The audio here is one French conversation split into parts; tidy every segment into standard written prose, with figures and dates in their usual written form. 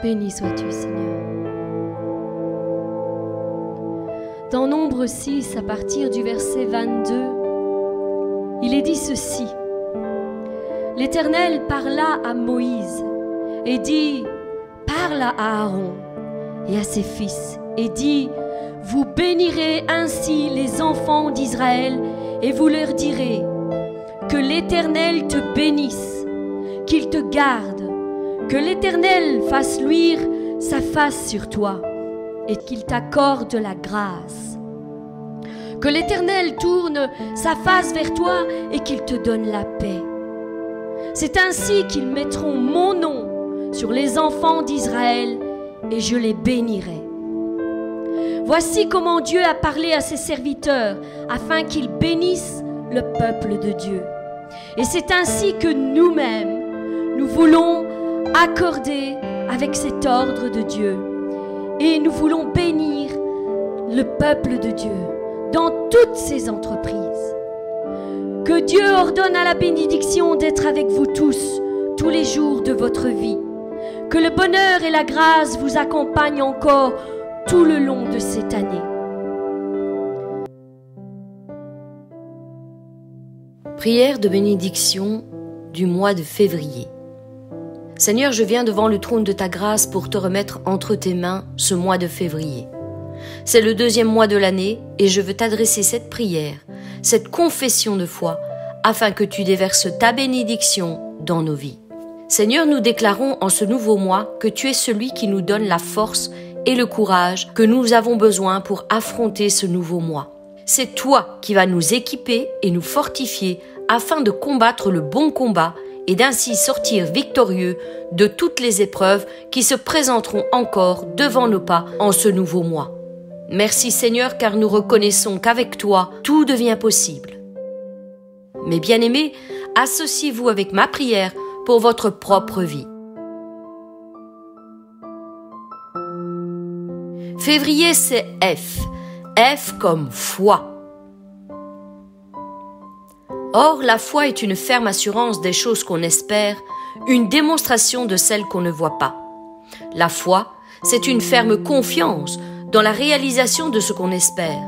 Béni sois-tu, Seigneur. Dans Nombre 6, à partir du verset 22, il est dit ceci. L'Éternel parla à Moïse et dit, parle à Aaron et à ses fils et dit, vous bénirez ainsi les enfants d'Israël et vous leur direz, que l'Éternel te bénisse, qu'il te garde, que l'Éternel fasse luire sa face sur toi et qu'il t'accorde la grâce. Que l'Éternel tourne sa face vers toi et qu'il te donne la paix. C'est ainsi qu'ils mettront mon nom sur les enfants d'Israël et je les bénirai. Voici comment Dieu a parlé à ses serviteurs afin qu'ils bénissent le peuple de Dieu. Et c'est ainsi que nous-mêmes, nous voulons accorder avec cet ordre de Dieu. Et nous voulons bénir le peuple de Dieu dans toutes ses entreprises. Que Dieu ordonne à la bénédiction d'être avec vous tous les jours de votre vie. Que le bonheur et la grâce vous accompagnent encore tout le long de cette année. Prière de bénédiction du mois de février. Seigneur, je viens devant le trône de ta grâce pour te remettre entre tes mains ce mois de février. C'est le 2e mois de l'année et je veux t'adresser cette prière, cette confession de foi, afin que tu déverses ta bénédiction dans nos vies. Seigneur, nous déclarons en ce nouveau mois que tu es celui qui nous donne la force et le courage que nous avons besoin pour affronter ce nouveau mois. C'est toi qui vas nous équiper et nous fortifier afin de combattre le bon combat et d'ainsi sortir victorieux de toutes les épreuves qui se présenteront encore devant nos pas en ce nouveau mois. Merci Seigneur, car nous reconnaissons qu'avec toi, tout devient possible. Mes bien-aimés, associez-vous avec ma prière pour votre propre vie. Février, c'est F. F comme foi. Or, la foi est une ferme assurance des choses qu'on espère, une démonstration de celles qu'on ne voit pas. La foi, c'est une ferme confiance dans la réalisation de ce qu'on espère.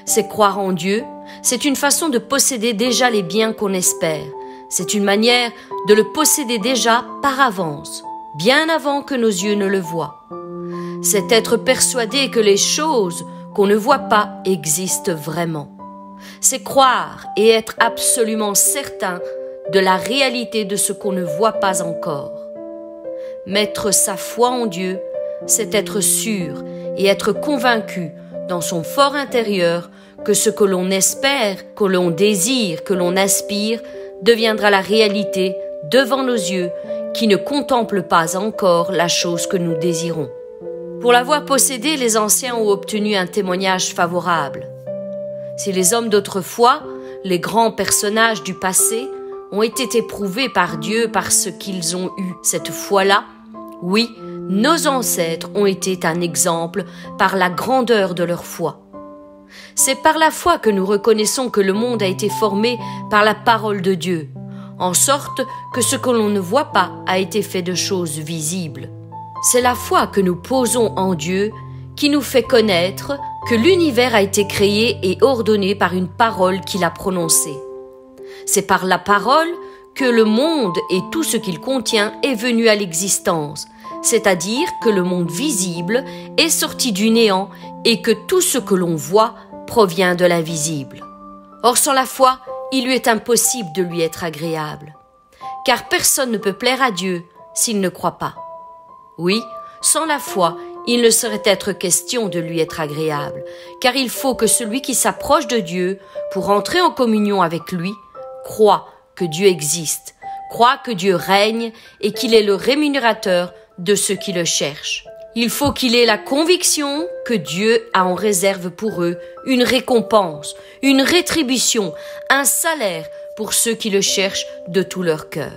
C'est croire en Dieu, c'est une façon de posséder déjà les biens qu'on espère. C'est une manière de le posséder déjà par avance, bien avant que nos yeux ne le voient. C'est être persuadé que les choses qu'on ne voit pas existent vraiment. C'est croire et être absolument certain de la réalité de ce qu'on ne voit pas encore. Mettre sa foi en Dieu, c'est être sûr et être convaincu dans son fort intérieur que ce que l'on espère, que l'on désire, que l'on aspire, deviendra la réalité devant nos yeux qui ne contemplent pas encore la chose que nous désirons. Pour l'avoir possédé, les anciens ont obtenu un témoignage favorable. Si les hommes d'autrefois, les grands personnages du passé, ont été éprouvés par Dieu parce qu'ils ont eu cette foi-là, oui, nos ancêtres ont été un exemple par la grandeur de leur foi. C'est par la foi que nous reconnaissons que le monde a été formé par la parole de Dieu, en sorte que ce que l'on ne voit pas a été fait de choses visibles. C'est la foi que nous posons en Dieu qui nous fait connaître que l'univers a été créé et ordonné par une parole qu'il a prononcée. C'est par la parole que le monde et tout ce qu'il contient est venu à l'existence, c'est-à-dire que le monde visible est sorti du néant et que tout ce que l'on voit provient de l'invisible. Or, sans la foi, il lui est impossible de lui être agréable, car personne ne peut plaire à Dieu s'il ne croit pas. Oui, sans la foi, il ne saurait être question de lui être agréable, car il faut que celui qui s'approche de Dieu pour entrer en communion avec lui croit que Dieu existe, croit que Dieu règne et qu'il est le rémunérateur de ceux qui le cherchent. Il faut qu'il ait la conviction que Dieu a en réserve pour eux une récompense, une rétribution, un salaire pour ceux qui le cherchent de tout leur cœur.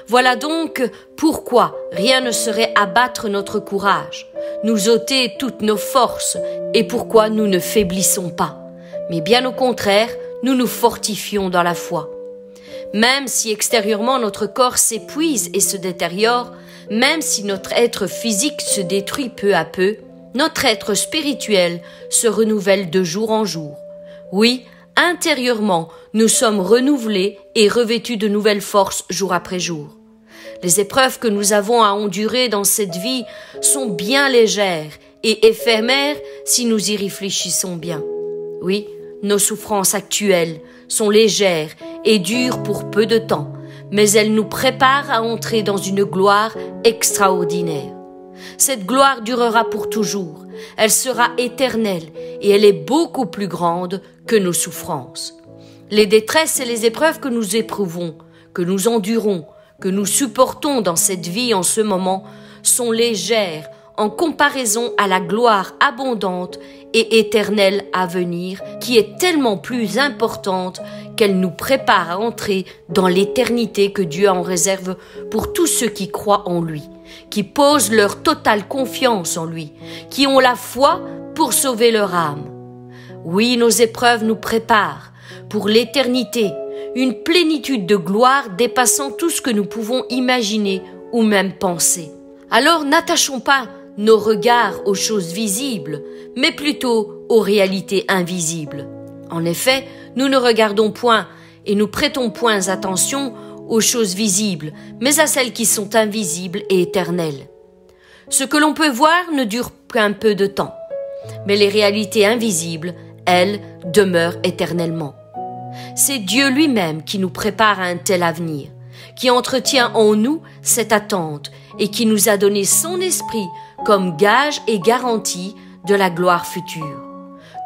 Voilà donc pourquoi rien ne saurait abattre notre courage, nous ôter toutes nos forces et pourquoi nous ne faiblissons pas. Mais bien au contraire, nous nous fortifions dans la foi. Même si extérieurement notre corps s'épuise et se détériore, Même si notre être physique se détruit peu à peu, notre être spirituel se renouvelle de jour en jour. Oui, intérieurement, nous sommes renouvelés et revêtus de nouvelles forces jour après jour. Les épreuves que nous avons à endurer dans cette vie sont bien légères et éphémères si nous y réfléchissons bien. Oui, nos souffrances actuelles sont légères et durent pour peu de temps, mais elles nous préparent à entrer dans une gloire extraordinaire. Cette gloire durera pour toujours, elle sera éternelle et elle est beaucoup plus grande que nos souffrances. Les détresses et les épreuves que nous éprouvons, que nous endurons, que nous supportons dans cette vie en ce moment sont légères en comparaison à la gloire abondante et éternelle à venir, qui est tellement plus importante qu'elle nous prépare à entrer dans l'éternité que Dieu en réserve pour tous ceux qui croient en lui, qui posent leur totale confiance en lui, qui ont la foi pour sauver leur âme. Oui, nos épreuves nous préparent pour l'éternité, une plénitude de gloire dépassant tout ce que nous pouvons imaginer ou même penser. Alors n'attachons pas nos regards aux choses visibles, mais plutôt aux réalités invisibles. En effet, nous ne regardons point et nous prêtons point attention aux choses visibles, mais à celles qui sont invisibles et éternelles. Ce que l'on peut voir ne dure qu'un peu de temps, mais les réalités invisibles, elles, demeurent éternellement. C'est Dieu lui-même qui nous prépare à un tel avenir, qui entretient en nous cette attente et qui nous a donné son esprit comme gage et garantie de la gloire future.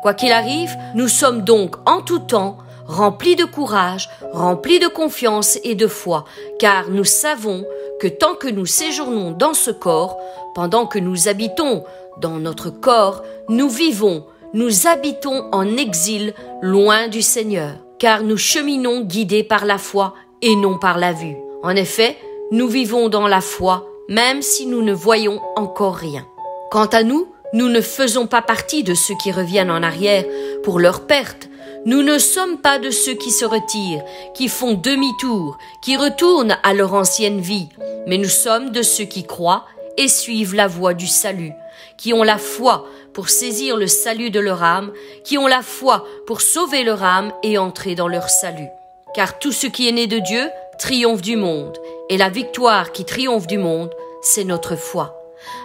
Quoi qu'il arrive, nous sommes donc en tout temps remplis de courage, remplis de confiance et de foi, car nous savons que tant que nous séjournons dans ce corps, pendant que nous habitons dans notre corps, nous vivons, nous habitons en exil loin du Seigneur, car nous cheminons guidés par la foi et non par la vue. En effet, nous vivons dans la foi, même si nous ne voyons encore rien. Quant à nous, nous ne faisons pas partie de ceux qui reviennent en arrière pour leur perte. Nous ne sommes pas de ceux qui se retirent, qui font demi-tour, qui retournent à leur ancienne vie, mais nous sommes de ceux qui croient et suivent la voie du salut, qui ont la foi pour saisir le salut de leur âme, qui ont la foi pour sauver leur âme et entrer dans leur salut. Car tout ce qui est né de Dieu triomphe du monde, et la victoire qui triomphe du monde, c'est notre foi.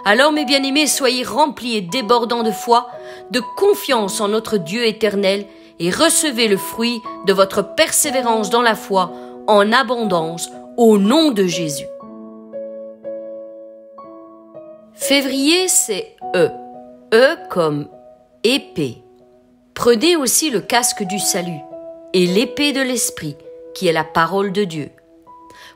Alors, mes bien-aimés, soyez remplis et débordants de foi, de confiance en notre Dieu éternel, et recevez le fruit de votre persévérance dans la foi en abondance au nom de Jésus. Février, c'est E. E comme épée. Prenez aussi le casque du salut et l'épée de l'esprit, qui est la parole de Dieu.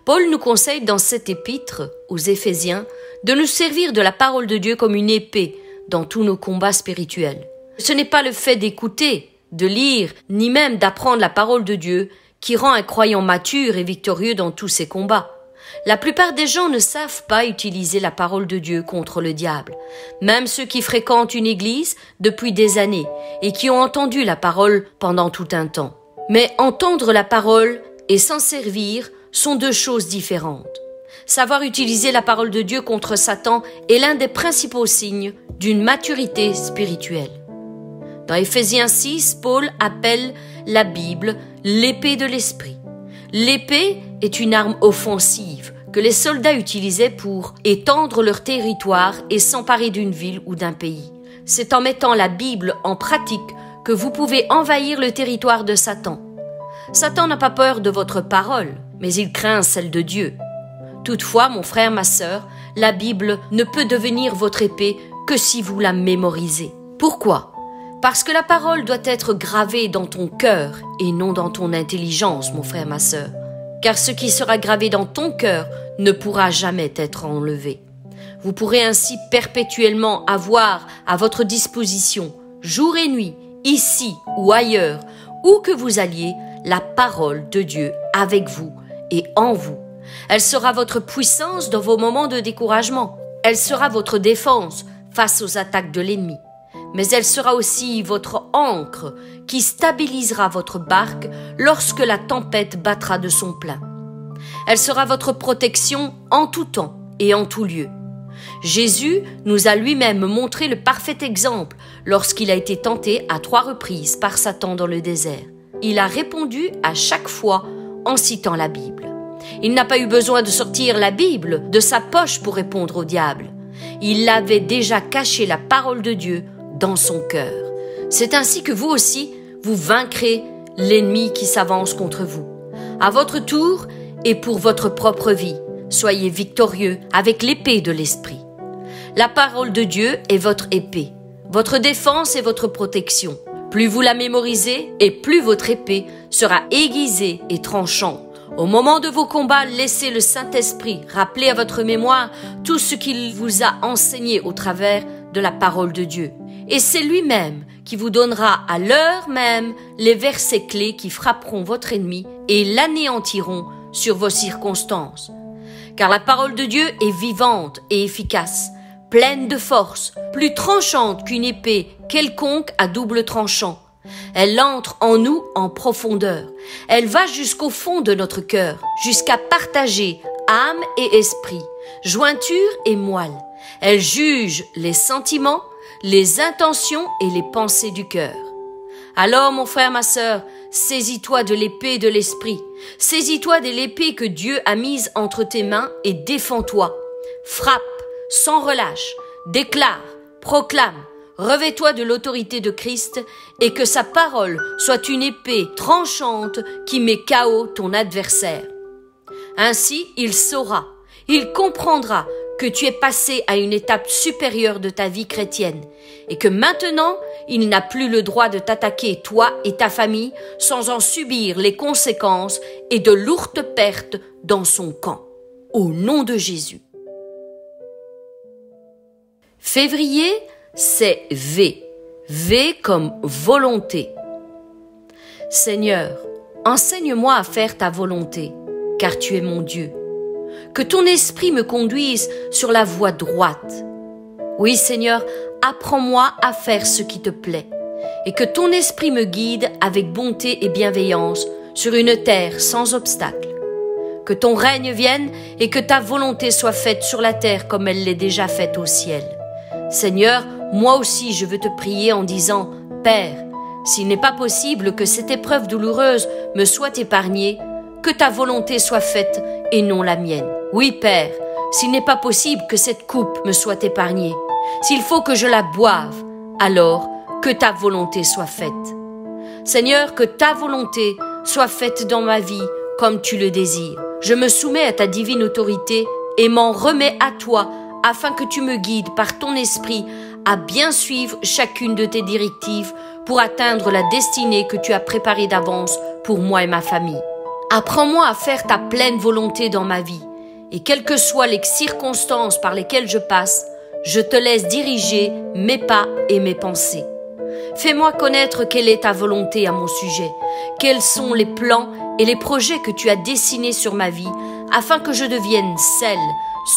Paul nous conseille dans cette épître aux Éphésiens de nous servir de la parole de Dieu comme une épée dans tous nos combats spirituels. Ce n'est pas le fait d'écouter, de lire, ni même d'apprendre la parole de Dieu qui rend un croyant mature et victorieux dans tous ses combats. La plupart des gens ne savent pas utiliser la parole de Dieu contre le diable, même ceux qui fréquentent une église depuis des années et qui ont entendu la parole pendant tout un temps. Mais entendre la parole et s'en servir sont deux choses différentes. Savoir utiliser la parole de Dieu contre Satan est l'un des principaux signes d'une maturité spirituelle. Dans Éphésiens 6, Paul appelle la Bible l'épée de l'esprit. L'épée est une arme offensive que les soldats utilisaient pour étendre leur territoire et s'emparer d'une ville ou d'un pays. C'est en mettant la Bible en pratique que vous pouvez envahir le territoire de Satan. Satan n'a pas peur de votre parole, mais il craint celle de Dieu. Toutefois, mon frère, ma sœur, la Bible ne peut devenir votre épée que si vous la mémorisez. Pourquoi ? Parce que la parole doit être gravée dans ton cœur et non dans ton intelligence, mon frère, ma sœur. Car ce qui sera gravé dans ton cœur ne pourra jamais être enlevé. Vous pourrez ainsi perpétuellement avoir à votre disposition, jour et nuit, ici ou ailleurs, où que vous alliez, la parole de Dieu avec vous et en vous. Elle sera votre puissance dans vos moments de découragement. Elle sera votre défense face aux attaques de l'ennemi. Mais elle sera aussi votre ancre qui stabilisera votre barque lorsque la tempête battra de son plein. Elle sera votre protection en tout temps, et en tout lieu. Jésus nous a lui-même montré le parfait exemple lorsqu'il a été tenté à 3 reprises par Satan dans le désert. Il a répondu à chaque fois en citant la Bible. Il n'a pas eu besoin de sortir la Bible de sa poche pour répondre au diable. Il avait déjà caché la parole de Dieu dans son cœur. C'est ainsi que vous aussi, vous vaincrez l'ennemi qui s'avance contre vous. À votre tour et pour votre propre vie, soyez victorieux avec l'épée de l'Esprit. La parole de Dieu est votre épée, votre défense et votre protection. Plus vous la mémorisez et plus votre épée sera aiguisée et tranchante. Au moment de vos combats, laissez le Saint-Esprit rappeler à votre mémoire tout ce qu'il vous a enseigné au travers de la parole de Dieu. Et c'est lui-même qui vous donnera à l'heure même les versets clés qui frapperont votre ennemi et l'anéantiront sur vos circonstances. Car la parole de Dieu est vivante et efficace, pleine de force, plus tranchante qu'une épée quelconque à double tranchant. Elle entre en nous en profondeur. Elle va jusqu'au fond de notre cœur, jusqu'à partager âme et esprit, jointure et moelle. Elle juge les sentiments, les intentions et les pensées du cœur. Alors, mon frère, ma sœur, saisis-toi de l'épée de l'esprit. Saisis-toi de l'épée que Dieu a mise entre tes mains et défends-toi. Frappe, sans relâche, déclare, proclame. Revêt-toi de l'autorité de Christ et que sa parole soit une épée tranchante qui met KO ton adversaire. Ainsi, il saura, il comprendra que tu es passé à une étape supérieure de ta vie chrétienne et que maintenant, il n'a plus le droit de t'attaquer, toi et ta famille, sans en subir les conséquences et de lourdes pertes dans son camp. Au nom de Jésus. Février, c'est V. V comme volonté. Seigneur, enseigne-moi à faire ta volonté, car tu es mon Dieu. Que ton esprit me conduise sur la voie droite. Oui, Seigneur, apprends-moi à faire ce qui te plaît, et que ton esprit me guide avec bonté et bienveillance sur une terre sans obstacle. Que ton règne vienne et que ta volonté soit faite sur la terre comme elle l'est déjà faite au ciel. Seigneur, moi aussi je veux te prier en disant, Père, s'il n'est pas possible que cette épreuve douloureuse me soit épargnée, que ta volonté soit faite et non la mienne. Oui, Père, s'il n'est pas possible que cette coupe me soit épargnée, s'il faut que je la boive, alors que ta volonté soit faite. Seigneur, que ta volonté soit faite dans ma vie comme tu le désires. Je me soumets à ta divine autorité et m'en remets à toi afin que tu me guides par ton esprit à bien suivre chacune de tes directives pour atteindre la destinée que tu as préparée d'avance pour moi et ma famille. Apprends-moi à faire ta pleine volonté dans ma vie et quelles que soient les circonstances par lesquelles je passe, je te laisse diriger mes pas et mes pensées. Fais-moi connaître quelle est ta volonté à mon sujet, quels sont les plans et les projets que tu as dessinés sur ma vie afin que je devienne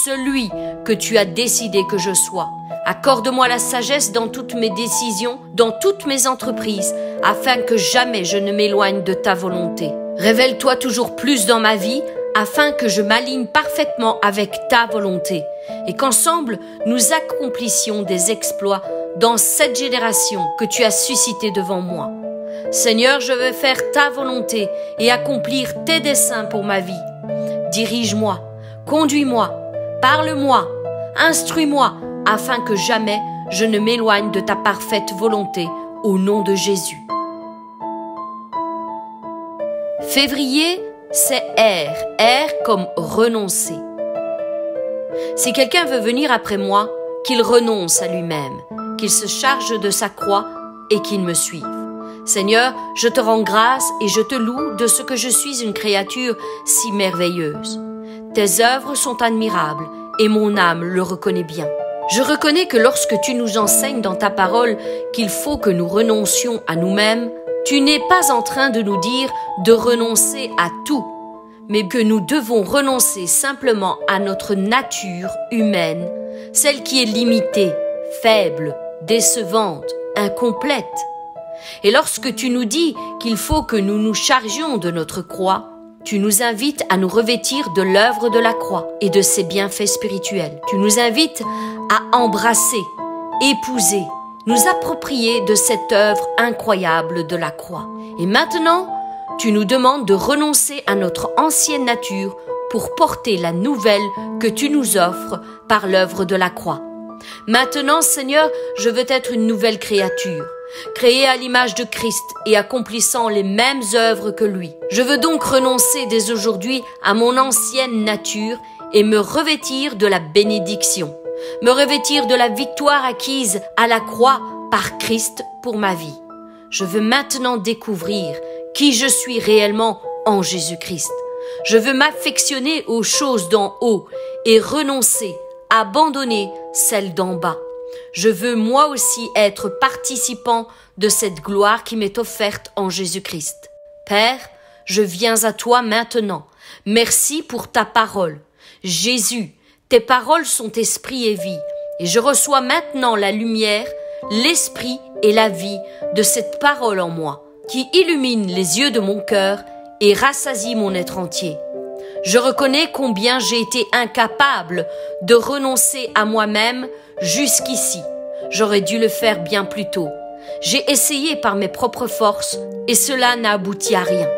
celui que tu as décidé que je sois. Accorde-moi la sagesse dans toutes mes décisions, dans toutes mes entreprises, afin que jamais je ne m'éloigne de ta volonté. Révèle-toi toujours plus dans ma vie, afin que je m'aligne parfaitement avec ta volonté, et qu'ensemble nous accomplissions des exploits dans cette génération que tu as suscitée devant moi. Seigneur, je veux faire ta volonté et accomplir tes desseins pour ma vie. Dirige-moi, conduis-moi, parle-moi, instruis-moi, afin que jamais je ne m'éloigne de ta parfaite volonté, au nom de Jésus. Février, c'est R. R comme renoncer. Si quelqu'un veut venir après moi, qu'il renonce à lui-même, qu'il se charge de sa croix et qu'il me suive. Seigneur, je te rends grâce et je te loue de ce que je suis une créature si merveilleuse. Tes œuvres sont admirables et mon âme le reconnaît bien. Je reconnais que lorsque tu nous enseignes dans ta parole qu'il faut que nous renoncions à nous-mêmes, tu n'es pas en train de nous dire de renoncer à tout, mais que nous devons renoncer simplement à notre nature humaine, celle qui est limitée, faible, décevante, incomplète. Et lorsque tu nous dis qu'il faut que nous nous chargions de notre croix, Tu nous invites à nous revêtir de l'œuvre de la croix et de ses bienfaits spirituels. Tu nous invites à embrasser, épouser, nous approprier de cette œuvre incroyable de la croix. Et maintenant, tu nous demandes de renoncer à notre ancienne nature pour porter la nouvelle que tu nous offres par l'œuvre de la croix. Maintenant, Seigneur, je veux être une nouvelle créature, créée à l'image de Christ et accomplissant les mêmes œuvres que lui. Je veux donc renoncer dès aujourd'hui à mon ancienne nature et me revêtir de la bénédiction, me revêtir de la victoire acquise à la croix par Christ pour ma vie. Je veux maintenant découvrir qui je suis réellement en Jésus-Christ. Je veux m'affectionner aux choses d'en haut et renoncer, abandonner celles d'en bas. Je veux moi aussi être participant de cette gloire qui m'est offerte en Jésus-Christ. Père, je viens à toi maintenant. Merci pour ta parole. Jésus, tes paroles sont esprit et vie, et je reçois maintenant la lumière, l'esprit et la vie de cette parole en moi, qui illumine les yeux de mon cœur et rassasie mon être entier. Je reconnais combien j'ai été incapable de renoncer à moi-même jusqu'ici. J'aurais dû le faire bien plus tôt. J'ai essayé par mes propres forces et cela n'a abouti à rien.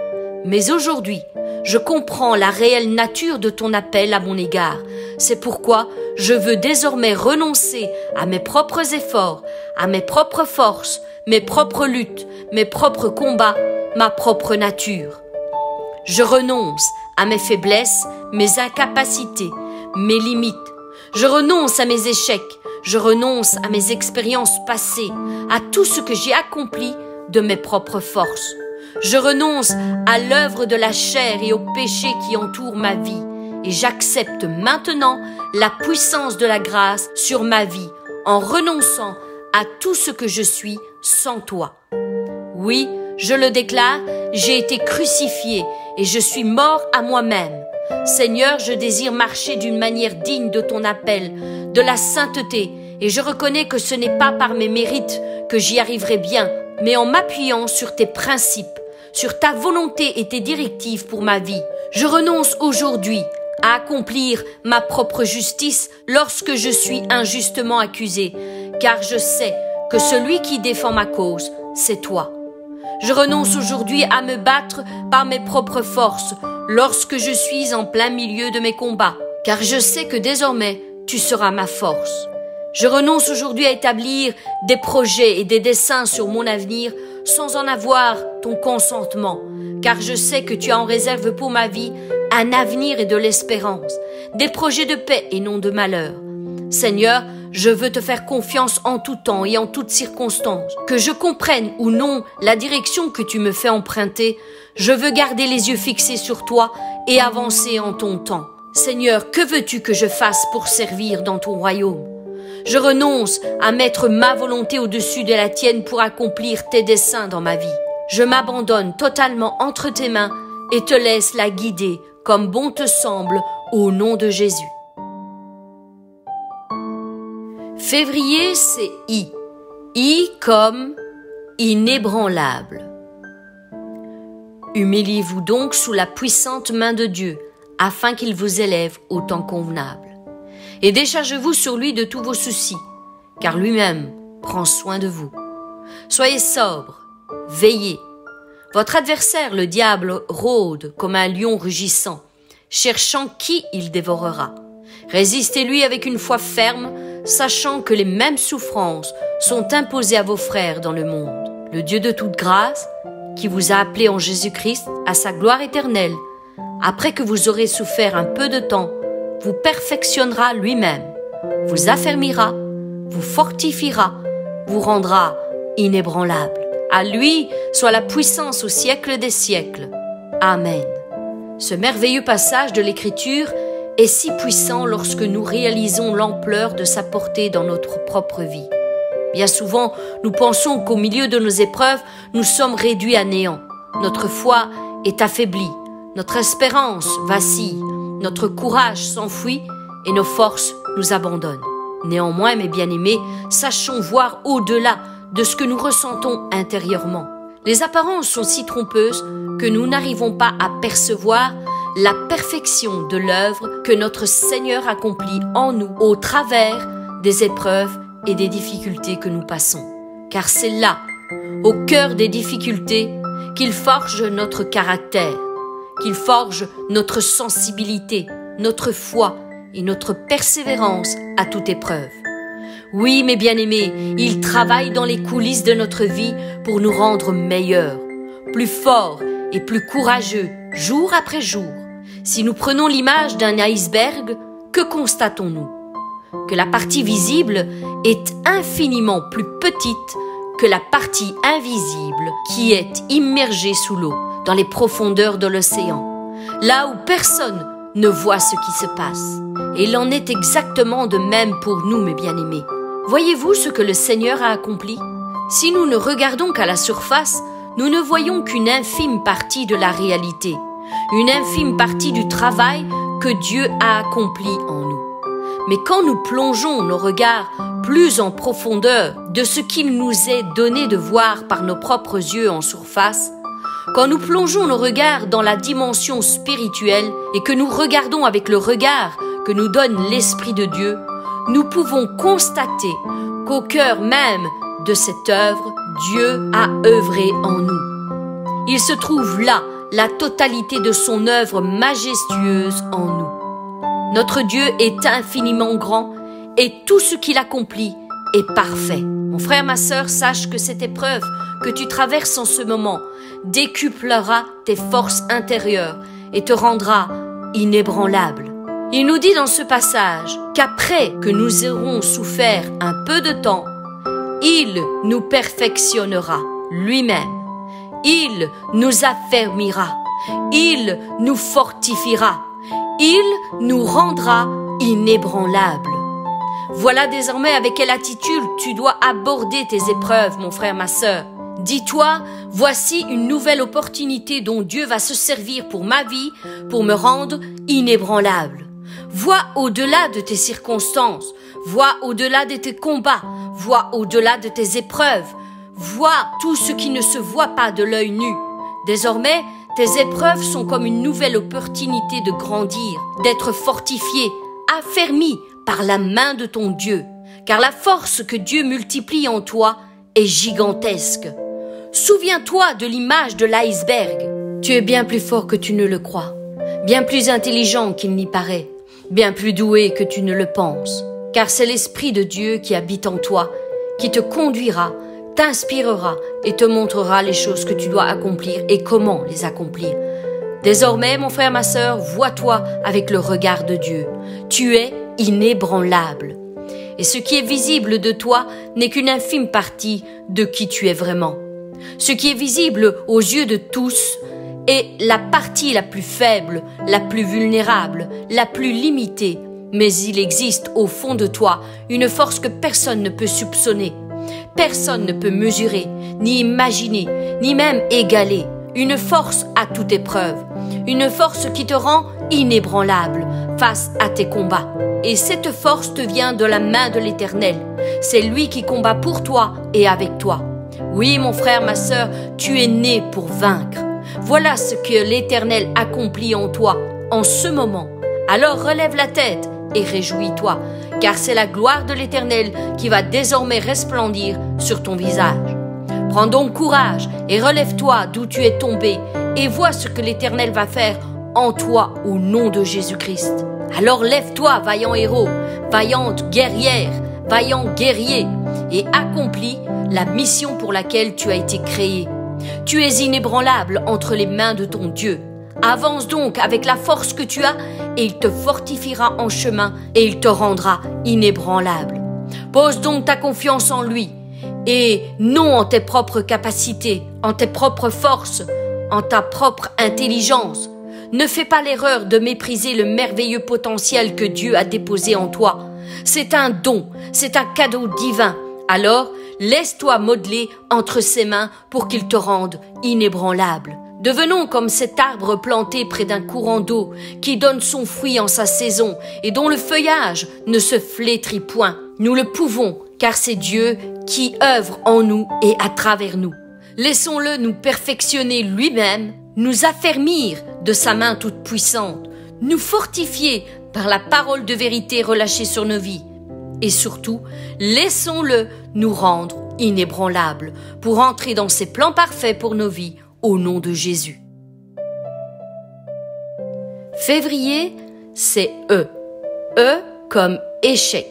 Mais aujourd'hui, je comprends la réelle nature de ton appel à mon égard. C'est pourquoi je veux désormais renoncer à mes propres efforts, à mes propres forces, mes propres luttes, mes propres combats, ma propre nature. Je renonce à mes faiblesses, mes incapacités, mes limites. Je renonce à mes échecs, je renonce à mes expériences passées, à tout ce que j'ai accompli de mes propres forces. Je renonce à l'œuvre de la chair et au péché qui entoure ma vie et j'accepte maintenant la puissance de la grâce sur ma vie en renonçant à tout ce que je suis sans toi. Oui, je le déclare, j'ai été crucifié et je suis mort à moi-même. Seigneur, je désire marcher d'une manière digne de ton appel, de la sainteté, et je reconnais que ce n'est pas par mes mérites que j'y arriverai bien, mais en m'appuyant sur tes principes, sur ta volonté et tes directives pour ma vie. Je renonce aujourd'hui à accomplir ma propre justice lorsque je suis injustement accusé, car je sais que celui qui défend ma cause, c'est toi. Je renonce aujourd'hui à me battre par mes propres forces lorsque je suis en plein milieu de mes combats, car je sais que désormais tu seras ma force. Je renonce aujourd'hui à établir des projets et des desseins sur mon avenir sans en avoir ton consentement, car je sais que tu as en réserve pour ma vie un avenir et de l'espérance, des projets de paix et non de malheur. Seigneur, je veux te faire confiance en tout temps et en toutes circonstances. Que je comprenne ou non la direction que tu me fais emprunter, je veux garder les yeux fixés sur toi et avancer en ton temps. Seigneur, que veux-tu que je fasse pour servir dans ton royaume? Je renonce à mettre ma volonté au-dessus de la tienne pour accomplir tes desseins dans ma vie. Je m'abandonne totalement entre tes mains et te laisse la guider comme bon te semble au nom de Jésus. Février, c'est I. I comme inébranlable. Humiliez-vous donc sous la puissante main de Dieu, afin qu'il vous élève au temps convenable. Et déchargez-vous sur lui de tous vos soucis, car lui-même prend soin de vous. Soyez sobre, veillez. Votre adversaire, le diable, rôde comme un lion rugissant, cherchant qui il dévorera. Résistez-lui avec une foi ferme, sachant que les mêmes souffrances sont imposées à vos frères dans le monde. Le Dieu de toute grâce, qui vous a appelé en Jésus-Christ à sa gloire éternelle, après que vous aurez souffert un peu de temps, vous perfectionnera lui-même, vous affermira, vous fortifiera, vous rendra inébranlable. À lui soit la puissance au siècle des siècles. Amen. Ce merveilleux passage de l'Écriture est si puissant lorsque nous réalisons l'ampleur de sa portée dans notre propre vie. Bien souvent, nous pensons qu'au milieu de nos épreuves, nous sommes réduits à néant. Notre foi est affaiblie, notre espérance vacille, notre courage s'enfuit et nos forces nous abandonnent. Néanmoins, mes bien-aimés, sachons voir au-delà de ce que nous ressentons intérieurement. Les apparences sont si trompeuses que nous n'arrivons pas à percevoir la perfection de l'œuvre que notre Seigneur accomplit en nous au travers des épreuves et des difficultés que nous passons. Car c'est là, au cœur des difficultés, qu'il forge notre caractère, qu'il forge notre sensibilité, notre foi et notre persévérance à toute épreuve. Oui, mes bien-aimés, il travaille dans les coulisses de notre vie pour nous rendre meilleurs, plus forts et plus courageux, jour après jour. Si nous prenons l'image d'un iceberg, que constatons-nous? Que la partie visible est infiniment plus petite que la partie invisible qui est immergée sous l'eau, dans les profondeurs de l'océan, là où personne ne voit ce qui se passe. Et il en est exactement de même pour nous, mes bien-aimés. Voyez-vous ce que le Seigneur a accompli? Si nous ne regardons qu'à la surface, nous ne voyons qu'une infime partie de la réalité, une infime partie du travail que Dieu a accompli en nous. Mais quand nous plongeons nos regards plus en profondeur de ce qu'il nous est donné de voir par nos propres yeux en surface, quand nous plongeons nos regards dans la dimension spirituelle et que nous regardons avec le regard que nous donne l'Esprit de Dieu, nous pouvons constater qu'au cœur même de cette œuvre, Dieu a œuvré en nous. Il se trouve là la totalité de son œuvre majestueuse en nous. Notre Dieu est infiniment grand et tout ce qu'il accomplit est parfait. Mon frère, ma sœur, sache que cette épreuve que tu traverses en ce moment décuplera tes forces intérieures et te rendra inébranlable. Il nous dit dans ce passage qu'après que nous aurons souffert un peu de temps, il nous perfectionnera lui-même. Il nous affermira. Il nous fortifiera. Il nous rendra inébranlables. Voilà désormais avec quelle attitude tu dois aborder tes épreuves, mon frère, ma sœur. Dis-toi, voici une nouvelle opportunité dont Dieu va se servir pour ma vie, pour me rendre inébranlable. Vois au-delà de tes circonstances, vois au-delà de tes combats, vois au-delà de tes épreuves, vois tout ce qui ne se voit pas de l'œil nu. Désormais, tes épreuves sont comme une nouvelle opportunité de grandir, d'être fortifié, affermi par la main de ton Dieu, car la force que Dieu multiplie en toi est gigantesque. Souviens-toi de l'image de l'iceberg. Tu es bien plus fort que tu ne le crois, bien plus intelligent qu'il n'y paraît, bien plus doué que tu ne le penses, car c'est l'Esprit de Dieu qui habite en toi, qui te conduira, t'inspirera et te montrera les choses que tu dois accomplir et comment les accomplir. Désormais, mon frère, ma sœur, vois-toi avec le regard de Dieu. Tu es inébranlable. Et ce qui est visible de toi n'est qu'une infime partie de qui tu es vraiment. Ce qui est visible aux yeux de tous est la partie la plus faible, la plus vulnérable, la plus limitée. Mais il existe au fond de toi une force que personne ne peut soupçonner. Personne ne peut mesurer, ni imaginer, ni même égaler. Une force à toute épreuve. Une force qui te rend inébranlable face à tes combats. Et cette force te vient de la main de l'Éternel. C'est lui qui combat pour toi et avec toi. Oui, mon frère, ma sœur, tu es né pour vaincre. Voilà ce que l'Éternel accomplit en toi en ce moment. Alors relève la tête et réjouis-toi, car c'est la gloire de l'Éternel qui va désormais resplendir sur ton visage. Prends donc courage et relève-toi d'où tu es tombé et vois ce que l'Éternel va faire en toi au nom de Jésus-Christ. Alors lève-toi, vaillant héros, vaillante guerrière, vaillant guerrier, et accomplis la mission pour laquelle tu as été créé. Tu es inébranlable entre les mains de ton Dieu. Avance donc avec la force que tu as et il te fortifiera en chemin et il te rendra inébranlable. Pose donc ta confiance en lui et non en tes propres capacités, en tes propres forces, en ta propre intelligence. Ne fais pas l'erreur de mépriser le merveilleux potentiel que Dieu a déposé en toi. C'est un don, c'est un cadeau divin. Alors, laisse-toi modeler entre ses mains pour qu'il te rende inébranlable. Devenons comme cet arbre planté près d'un courant d'eau qui donne son fruit en sa saison et dont le feuillage ne se flétrit point. Nous le pouvons car c'est Dieu qui œuvre en nous et à travers nous. Laissons-le nous perfectionner lui-même, nous affermir de sa main toute puissante, nous fortifier par la parole de vérité relâchée sur nos vies. Et surtout, laissons-le nous rendre inébranlables pour entrer dans ses plans parfaits pour nos vies au nom de Jésus. Février, c'est E. E comme échec.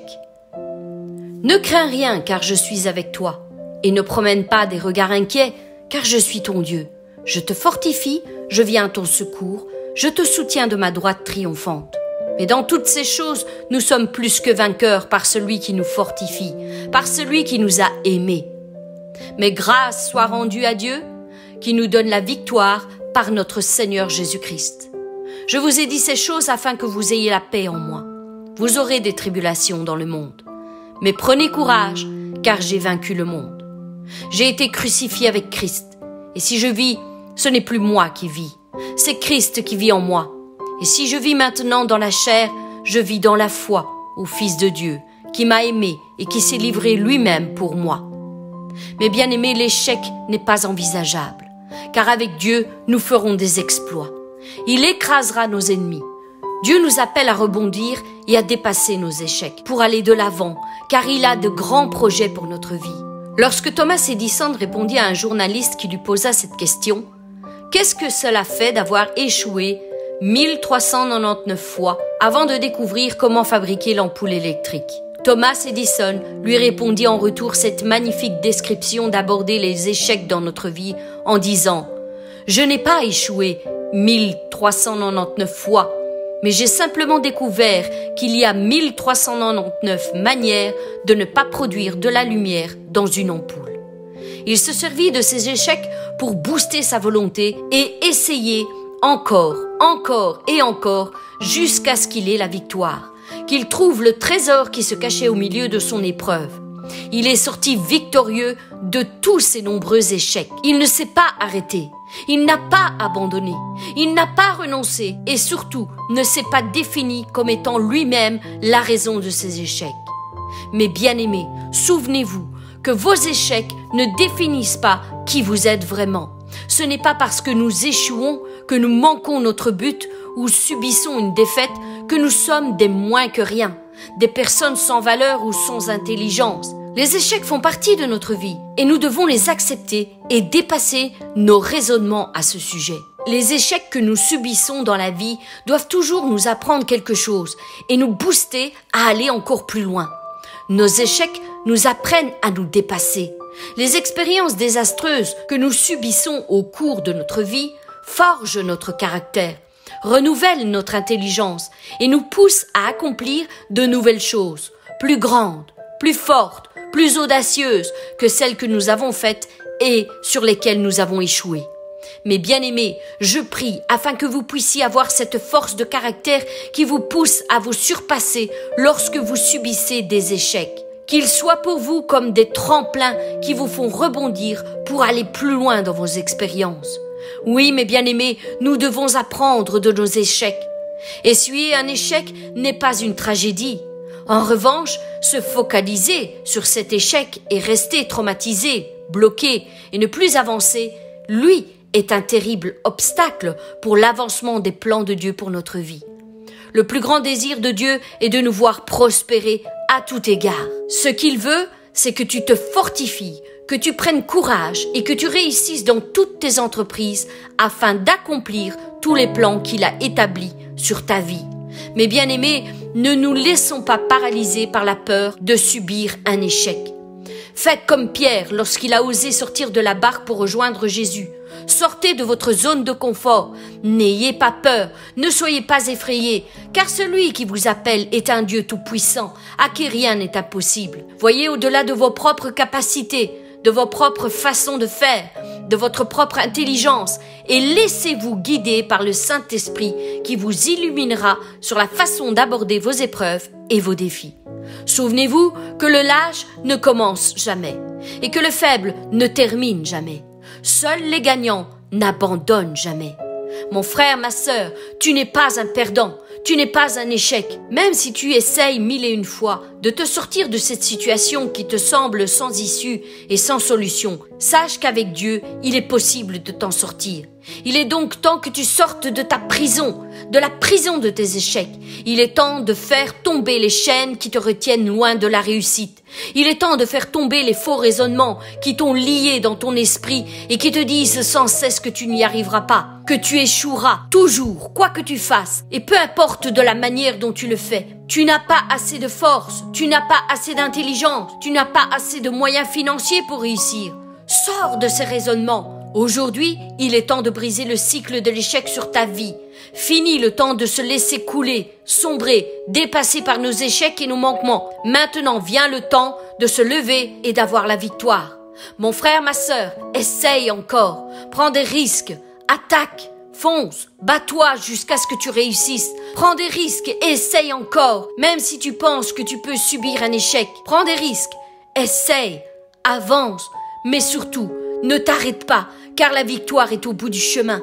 Ne crains rien car je suis avec toi, et ne promène pas des regards inquiets car je suis ton Dieu. Je te fortifie, je viens à ton secours, je te soutiens de ma droite triomphante. Mais dans toutes ces choses, nous sommes plus que vainqueurs par celui qui nous fortifie, par celui qui nous a aimés. Mais grâce soit rendue à Dieu, qui nous donne la victoire par notre Seigneur Jésus-Christ. Je vous ai dit ces choses afin que vous ayez la paix en moi. Vous aurez des tribulations dans le monde. Mais prenez courage, car j'ai vaincu le monde. J'ai été crucifié avec Christ. Et si je vis, ce n'est plus moi qui vis. C'est Christ qui vit en moi. Et si je vis maintenant dans la chair, je vis dans la foi au Fils de Dieu, qui m'a aimé et qui s'est livré lui-même pour moi. Mais bien aimé, l'échec n'est pas envisageable, car avec Dieu, nous ferons des exploits. Il écrasera nos ennemis. Dieu nous appelle à rebondir et à dépasser nos échecs pour aller de l'avant, car il a de grands projets pour notre vie. Lorsque Thomas Edison répondit à un journaliste qui lui posa cette question, « Qu'est-ce que cela fait d'avoir échoué 1399 fois avant de découvrir comment fabriquer l'ampoule électrique ?» Thomas Edison lui répondit en retour cette magnifique description d'aborder les échecs dans notre vie en disant « Je n'ai pas échoué 1399 fois, mais j'ai simplement découvert qu'il y a 1399 manières de ne pas produire de la lumière dans une ampoule. » Il se servit de ses échecs pour booster sa volonté et essayer encore et encore jusqu'à ce qu'il ait la victoire, qu'il trouve le trésor qui se cachait au milieu de son épreuve. Il est sorti victorieux de tous ses nombreux échecs. Il ne s'est pas arrêté. Il n'a pas abandonné, il n'a pas renoncé et surtout ne s'est pas défini comme étant lui-même la raison de ses échecs. Mais bien-aimés, souvenez-vous que vos échecs ne définissent pas qui vous êtes vraiment. Ce n'est pas parce que nous échouons, que nous manquons notre but ou subissons une défaite que nous sommes des moins que rien, des personnes sans valeur ou sans intelligence. Les échecs font partie de notre vie et nous devons les accepter et dépasser nos raisonnements à ce sujet. Les échecs que nous subissons dans la vie doivent toujours nous apprendre quelque chose et nous booster à aller encore plus loin. Nos échecs nous apprennent à nous dépasser. Les expériences désastreuses que nous subissons au cours de notre vie forgent notre caractère, renouvellent notre intelligence et nous poussent à accomplir de nouvelles choses, plus grandes, plus fortes, plus audacieuses que celles que nous avons faites et sur lesquelles nous avons échoué. Mais bien-aimés, je prie afin que vous puissiez avoir cette force de caractère qui vous pousse à vous surpasser lorsque vous subissez des échecs. Qu'ils soient pour vous comme des tremplins qui vous font rebondir pour aller plus loin dans vos expériences. Oui, mes bien-aimés, nous devons apprendre de nos échecs. Essuyer un échec n'est pas une tragédie. En revanche, se focaliser sur cet échec et rester traumatisé, bloqué et ne plus avancer, lui, est un terrible obstacle pour l'avancement des plans de Dieu pour notre vie. Le plus grand désir de Dieu est de nous voir prospérer à tout égard. Ce qu'il veut, c'est que tu te fortifies, que tu prennes courage et que tu réussisses dans toutes tes entreprises afin d'accomplir tous les plans qu'il a établis sur ta vie. Mais bien-aimés, ne nous laissons pas paralyser par la peur de subir un échec. Faites comme Pierre lorsqu'il a osé sortir de la barque pour rejoindre Jésus. Sortez de votre zone de confort. N'ayez pas peur, ne soyez pas effrayés, car celui qui vous appelle est un Dieu tout-puissant, à qui rien n'est impossible. Voyez au-delà de vos propres capacités, de vos propres façons de faire, de votre propre intelligence, et laissez-vous guider par le Saint-Esprit qui vous illuminera sur la façon d'aborder vos épreuves et vos défis. Souvenez-vous que le lâche ne commence jamais et que le faible ne termine jamais. Seuls les gagnants n'abandonnent jamais. Mon frère, ma sœur, tu n'es pas un perdant, Tu n'es pas un échec. Même si tu essayes 1001 fois de te sortir de cette situation qui te semble sans issue et sans solution, sache qu'avec Dieu, il est possible de t'en sortir. Il est donc temps que tu sortes de ta prison, de la prison de tes échecs. Il est temps de faire tomber les chaînes qui te retiennent loin de la réussite. Il est temps de faire tomber les faux raisonnements qui t'ont lié dans ton esprit et qui te disent sans cesse que tu n'y arriveras pas, que tu échoueras toujours, quoi que tu fasses, et peu importe de la manière dont tu le fais. Tu n'as pas assez de force, tu n'as pas assez d'intelligence, tu n'as pas assez de moyens financiers pour réussir. Sors de ces raisonnements. Aujourd'hui, il est temps de briser le cycle de l'échec sur ta vie. Fini le temps de se laisser couler, sombrer, dépasser par nos échecs et nos manquements. Maintenant vient le temps de se lever et d'avoir la victoire. Mon frère, ma sœur, essaye encore. Prends des risques, attaque, fonce, bats-toi jusqu'à ce que tu réussisses. Prends des risques et essaye encore, même si tu penses que tu peux subir un échec. Prends des risques, essaye, avance, mais surtout, ne t'arrête pas, car la victoire est au bout du chemin.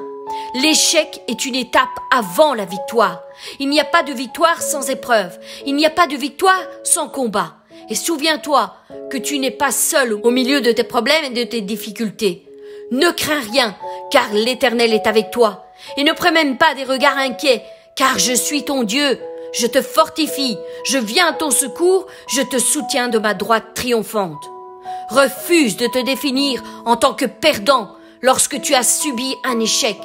L'échec est une étape avant la victoire. Il n'y a pas de victoire sans épreuve. Il n'y a pas de victoire sans combat. Et souviens-toi que tu n'es pas seul au milieu de tes problèmes et de tes difficultés. Ne crains rien, car l'Éternel est avec toi. Et ne prends même pas des regards inquiets, car je suis ton Dieu. Je te fortifie, je viens à ton secours, je te soutiens de ma droite triomphante. Refuse de te définir en tant que perdant lorsque tu as subi un échec,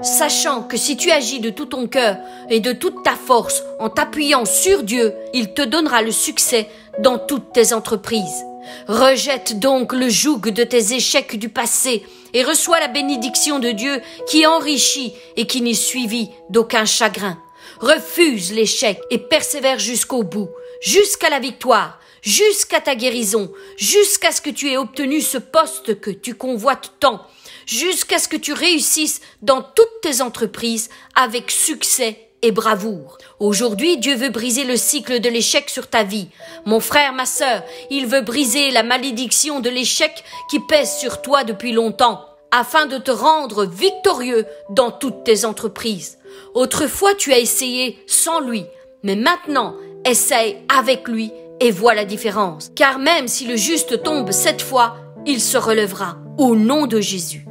sachant que si tu agis de tout ton cœur et de toute ta force en t'appuyant sur Dieu, il te donnera le succès dans toutes tes entreprises. Rejette donc le joug de tes échecs du passé et reçois la bénédiction de Dieu qui enrichit et qui n'est suivie d'aucun chagrin. Refuse l'échec et persévère jusqu'au bout, jusqu'à la victoire, jusqu'à ta guérison, jusqu'à ce que tu aies obtenu ce poste que tu convoites tant, jusqu'à ce que tu réussisses dans toutes tes entreprises avec succès et bravoure. Aujourd'hui, Dieu veut briser le cycle de l'échec sur ta vie. Mon frère, ma sœur, il veut briser la malédiction de l'échec qui pèse sur toi depuis longtemps, afin de te rendre victorieux dans toutes tes entreprises. Autrefois, tu as essayé sans lui, mais maintenant, essaye avec lui et vois la différence. Car même si le juste tombe 7 fois, il se relèvera au nom de Jésus.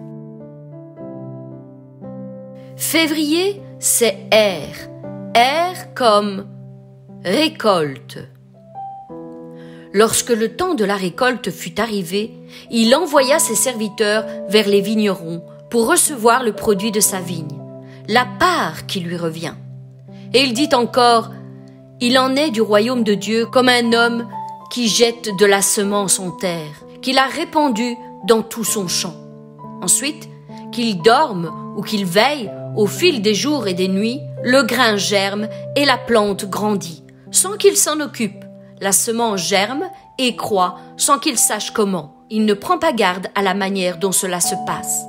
Février, c'est R. R comme récolte. Lorsque le temps de la récolte fut arrivé, il envoya ses serviteurs vers les vignerons pour recevoir le produit de sa vigne, la part qui lui revient. Et il dit encore: il en est du royaume de Dieu comme un homme qui jette de la semence en terre, qu'il a répandue dans tout son champ. Ensuite, qu'il dorme ou qu'il veille, au fil des jours et des nuits, le grain germe et la plante grandit, sans qu'il s'en occupe. La semence germe et croît sans qu'il sache comment. Il ne prend pas garde à la manière dont cela se passe.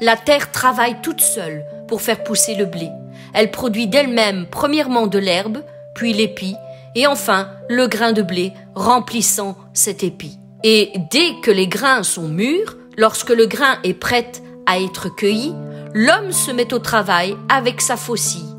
La terre travaille toute seule pour faire pousser le blé. Elle produit d'elle-même premièrement de l'herbe, puis l'épi, et enfin le grain de blé remplissant cet épi. Et dès que les grains sont mûrs, lorsque le grain est prêt à être cueilli, l'homme se met au travail avec sa faucille,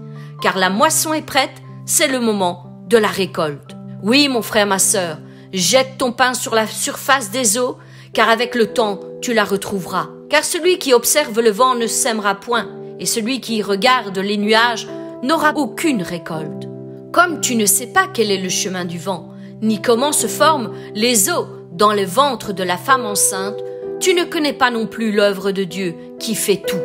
car la moisson est prête, c'est le moment de la récolte. Oui, mon frère, ma sœur, jette ton pain sur la surface des eaux, car avec le temps, tu la retrouveras. Car celui qui observe le vent ne sèmera point, et celui qui regarde les nuages n'aura aucune récolte. Comme tu ne sais pas quel est le chemin du vent, ni comment se forment les eaux dans le ventre de la femme enceinte, tu ne connais pas non plus l'œuvre de Dieu qui fait tout.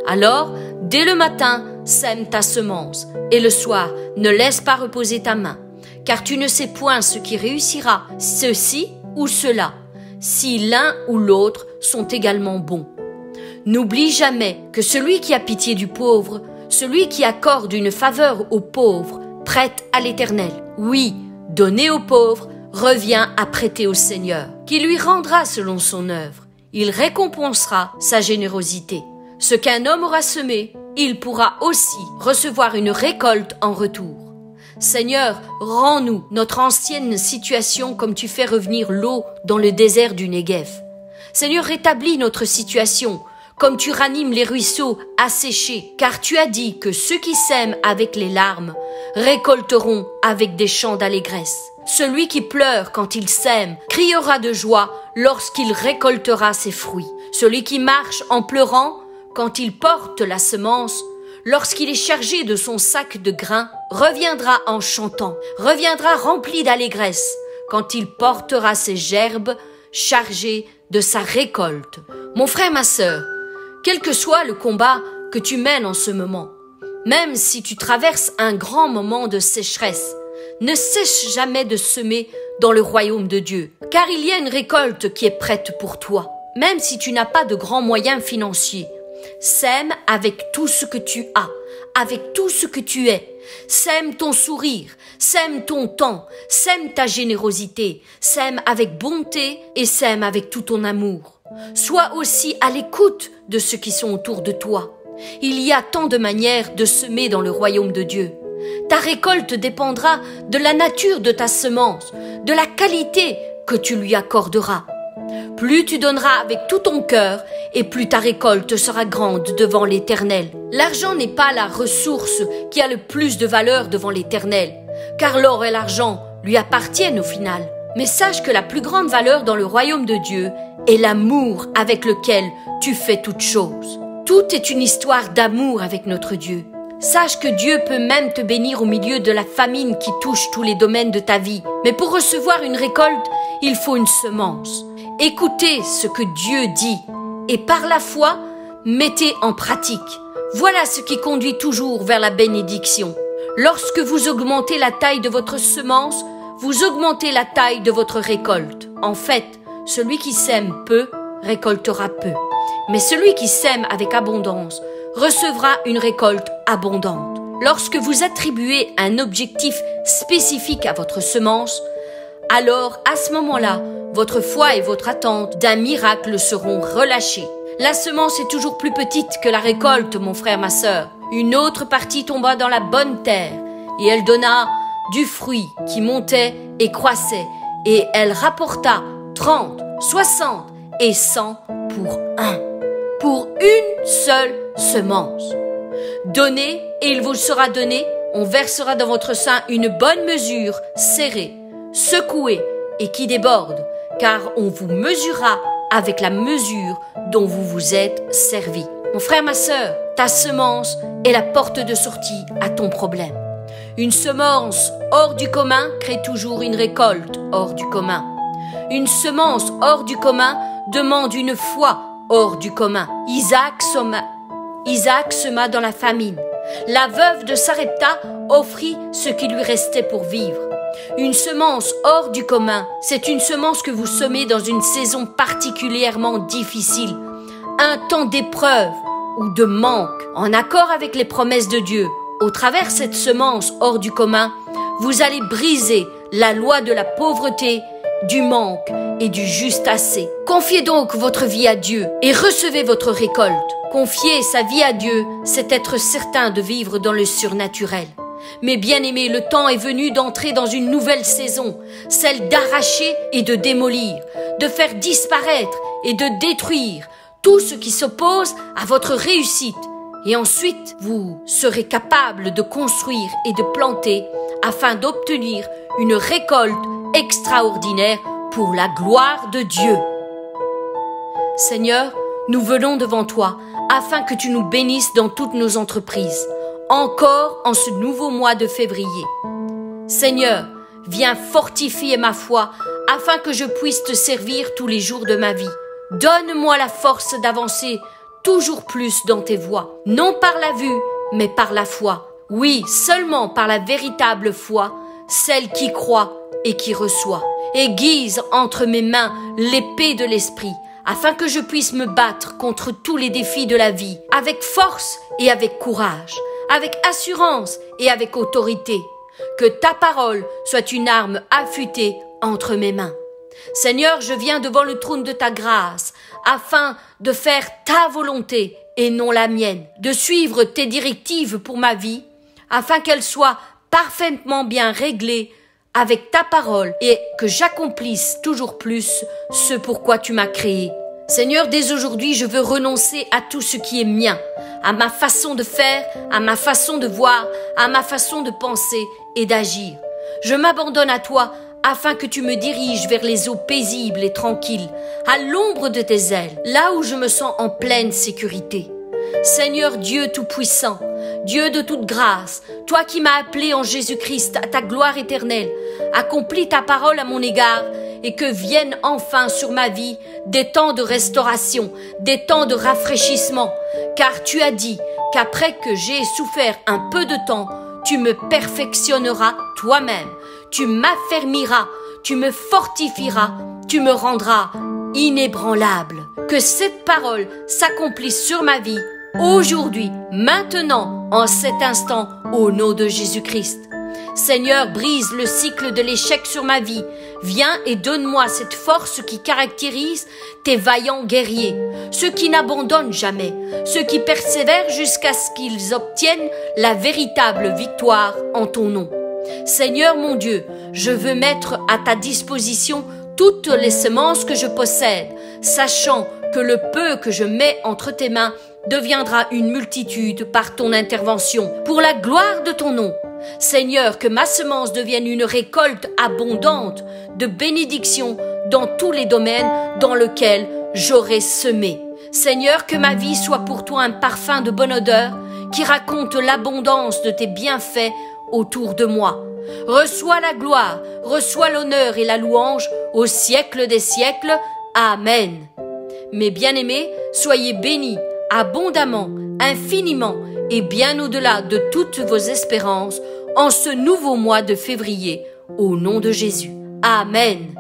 Alors, dès le matin, sème ta semence, et le soir, ne laisse pas reposer ta main, car tu ne sais point ce qui réussira, ceci ou cela, si l'un ou l'autre sont également bons. N'oublie jamais que celui qui a pitié du pauvre, celui qui accorde une faveur aux pauvres, prête à l'Éternel. Oui, donner aux pauvres revient à prêter au Seigneur, qui lui rendra selon son œuvre. Il récompensera sa générosité. Ce qu'un homme aura semé, il pourra aussi recevoir une récolte en retour. Seigneur, rends-nous notre ancienne situation comme tu fais revenir l'eau dans le désert du Néguev. Seigneur, rétablis notre situation comme tu ranimes les ruisseaux asséchés, car tu as dit que ceux qui sèment avec les larmes récolteront avec des chants d'allégresse. Celui qui pleure quand il sème criera de joie lorsqu'il récoltera ses fruits. Celui qui marche en pleurant quand il porte la semence, lorsqu'il est chargé de son sac de grains, reviendra en chantant, reviendra rempli d'allégresse quand il portera ses gerbes chargées de sa récolte. Mon frère, ma sœur, quel que soit le combat que tu mènes en ce moment, même si tu traverses un grand moment de sécheresse, ne cesse jamais de semer dans le royaume de Dieu, car il y a une récolte qui est prête pour toi. Même si tu n'as pas de grands moyens financiers, sème avec tout ce que tu as, avec tout ce que tu es. Sème ton sourire, sème ton temps, sème ta générosité, sème avec bonté et sème avec tout ton amour. Sois aussi à l'écoute de ceux qui sont autour de toi. Il y a tant de manières de semer dans le royaume de Dieu. Ta récolte dépendra de la nature de ta semence, de la qualité que tu lui accorderas. Plus tu donneras avec tout ton cœur, et plus ta récolte sera grande devant l'Éternel. L'argent n'est pas la ressource qui a le plus de valeur devant l'Éternel, car l'or et l'argent lui appartiennent au final. Mais sache que la plus grande valeur dans le royaume de Dieu est l'amour avec lequel tu fais toutes choses. Tout est une histoire d'amour avec notre Dieu. Sache que Dieu peut même te bénir au milieu de la famine qui touche tous les domaines de ta vie. Mais pour recevoir une récolte, il faut une semence. Écoutez ce que Dieu dit et par la foi, mettez en pratique. Voilà ce qui conduit toujours vers la bénédiction. Lorsque vous augmentez la taille de votre semence, vous augmentez la taille de votre récolte. En fait, celui qui sème peu récoltera peu. Mais celui qui sème avec abondance recevra une récolte abondante. Lorsque vous attribuez un objectif spécifique à votre semence, alors à ce moment-là, votre foi et votre attente d'un miracle seront relâchées. La semence est toujours plus petite que la récolte, mon frère, ma sœur. Une autre partie tomba dans la bonne terre, et elle donna du fruit qui montait et croissait, et elle rapporta 30, 60 et 100 pour une seule semence. Donnez et il vous sera donné, on versera dans votre sein une bonne mesure, serrée, secouée et qui déborde, car on vous mesurera avec la mesure dont vous vous êtes servi. Mon frère, ma sœur, ta semence est la porte de sortie à ton problème. Une semence hors du commun crée toujours une récolte hors du commun. Une semence hors du commun demande une foi hors du commun. Isaac sema dans la famine. La veuve de Sarepta offrit ce qui lui restait pour vivre. Une semence hors du commun, c'est une semence que vous semez dans une saison particulièrement difficile, un temps d'épreuve ou de manque. En accord avec les promesses de Dieu, au travers de cette semence hors du commun, vous allez briser la loi de la pauvreté, du manque et du juste assez. Confiez donc votre vie à Dieu et recevez votre récolte. Confier sa vie à Dieu, c'est être certain de vivre dans le surnaturel. Mais bien aimés, le temps est venu d'entrer dans une nouvelle saison, celle d'arracher et de démolir, de faire disparaître et de détruire tout ce qui s'oppose à votre réussite. Et ensuite, vous serez capable de construire et de planter afin d'obtenir une récolte extraordinaire pour la gloire de Dieu. Seigneur, nous venons devant toi afin que tu nous bénisses dans toutes nos entreprises, encore en ce nouveau mois de février. Seigneur, viens fortifier ma foi afin que je puisse te servir tous les jours de ma vie. Donne-moi la force d'avancer toujours plus dans tes voies, non par la vue, mais par la foi. Oui, seulement par la véritable foi, celle qui croit et qui reçoit. Aiguise entre mes mains l'épée de l'esprit, afin que je puisse me battre contre tous les défis de la vie, avec force et avec courage, avec assurance et avec autorité. Que ta parole soit une arme affûtée entre mes mains. Seigneur, je viens devant le trône de ta grâce, afin de faire ta volonté et non la mienne, de suivre tes directives pour ma vie, afin qu'elle soit parfaitement bien réglée avec ta parole et que j'accomplisse toujours plus ce pour quoi tu m'as créé. Seigneur, dès aujourd'hui, je veux renoncer à tout ce qui est mien, à ma façon de faire, à ma façon de voir, à ma façon de penser et d'agir. Je m'abandonne à toi afin que tu me diriges vers les eaux paisibles et tranquilles, à l'ombre de tes ailes, là où je me sens en pleine sécurité. Seigneur Dieu Tout-Puissant, Dieu de toute grâce, toi qui m'as appelé en Jésus-Christ à ta gloire éternelle, accomplis ta parole à mon égard et que viennent enfin sur ma vie des temps de restauration, des temps de rafraîchissement, car tu as dit qu'après que j'ai souffert un peu de temps, tu me perfectionneras toi-même, tu m'affermiras, tu me fortifieras, tu me rendras inébranlable. Que cette parole s'accomplisse sur ma vie, aujourd'hui, maintenant, en cet instant, au nom de Jésus-Christ. Seigneur, brise le cycle de l'échec sur ma vie. Viens et donne-moi cette force qui caractérise tes vaillants guerriers, ceux qui n'abandonnent jamais, ceux qui persévèrent jusqu'à ce qu'ils obtiennent la véritable victoire en ton nom. Seigneur mon Dieu, je veux mettre à ta disposition toutes les semences que je possède, sachant que le peu que je mets entre tes mains deviendra une multitude par ton intervention, pour la gloire de ton nom. Seigneur, que ma semence devienne une récolte abondante de bénédictions dans tous les domaines dans lesquels j'aurai semé. Seigneur, que ma vie soit pour toi un parfum de bonne odeur qui raconte l'abondance de tes bienfaits autour de moi. Reçois la gloire, reçois l'honneur et la louange au siècle des siècles. Amen. Mes bien-aimés, soyez bénis abondamment, infiniment et bien au-delà de toutes vos espérances en ce nouveau mois de février, au nom de Jésus. Amen.